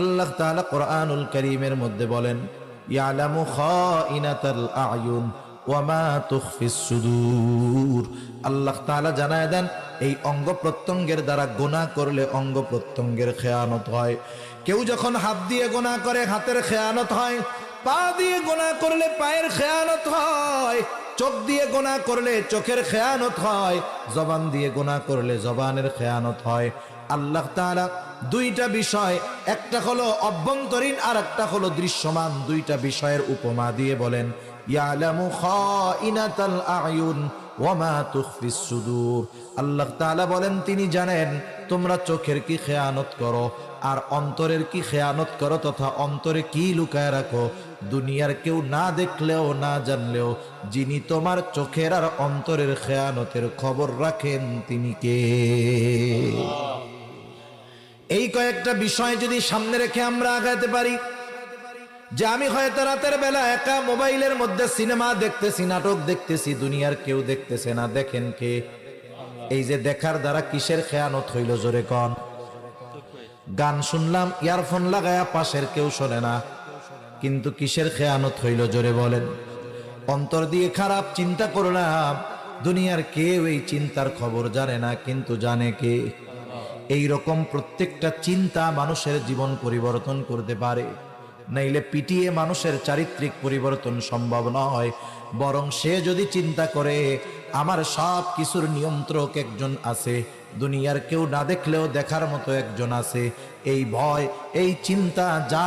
আল্লাহ তাআলা কোরআনুল কারীমের মধ্যে বলেন, ইয়ালামু খাইনাতাল আয়ুন ওয়া মা তুখফিস সুদূর। আল্লাহ তাআলা জানায় দেন, এই অঙ্গ প্রত্যঙ্গের দ্বারা গুনাহ করলে অঙ্গ প্রত্যঙ্গের খেয়ানত হয়। কেউ যখন হাত দিয়ে গুনাহ করে হাতের খেয়ানত হয়, পা দিয়ে গুনাহ করলে পায়ের খেয়ানত হয়, চোখ দিয়ে গুনাহ করলে চোখের খেয়ানত হয়, জবান দিয়ে গুনাহ করলে জবানের খেয়ানত হয়। আল্লাহ তাআলা দুইটা বিষয়, একটা হলো অভ্যন্তরীণ আর একটা হলো দৃশ্যমান, দুইটা বিষয়ের উপমা দিয়ে বলেন, ইয়ালামু খাইনাতাল আয়ুন ওয়া মা তুখফিস সুদূর। আল্লাহ তাআলা বলেন, তিনি জানেন তোমরা চোখের কি খেয়ানত করো আর অন্তরের কি খেয়ানত করো, তথা অন্তরে কি লুকায় রাখো। দুনিয়ার কেউ না দেখলেও না জানলেও যিনি তোমার চোখের আর অন্তরের খেয়ানতের খবর রাখেন তিনি কে? এই কয়েকটা বিষয় যদি সামনে রেখে আমরা আগাতে পারি, যে আমি হয়তো রাতের বেলা একা মোবাইলের মধ্যে সিনেমা দেখতেছি, নাটক দেখতেছি, দুনিয়ার কেউ দেখতেছে না, দেখেন কে? এই যে দেখার দ্বারা কিসের খেয়ানত হইল জোরে কন? গান শুনলাম ইয়ারফোন লাগায়া, পাশের কেউ শোনে না, কিন্তু কিসের খেয়ানত হইল জোরে বলেন? অন্তর দিয়ে খারাপ চিন্তা করলাম, দুনিয়ার কেউ এই চিন্তার খবর জানে না, কিন্তু জানে কে? এই রকম প্রত্যেকটা চিন্তা মানুষের জীবন পরিবর্তন করতে পারে, নাইলে পিটিয়ে মানুষের চারিত্রিক পরিবর্তন সম্ভব নয়। বরং সে যদি চিন্তা করে আমার সব কিছুর নিয়ন্ত্রক একজন আছে, দুনিয়ার কেউ না দেখলেও দেখার মতো একজন আছে, এই ভয় এই চিন্তা যা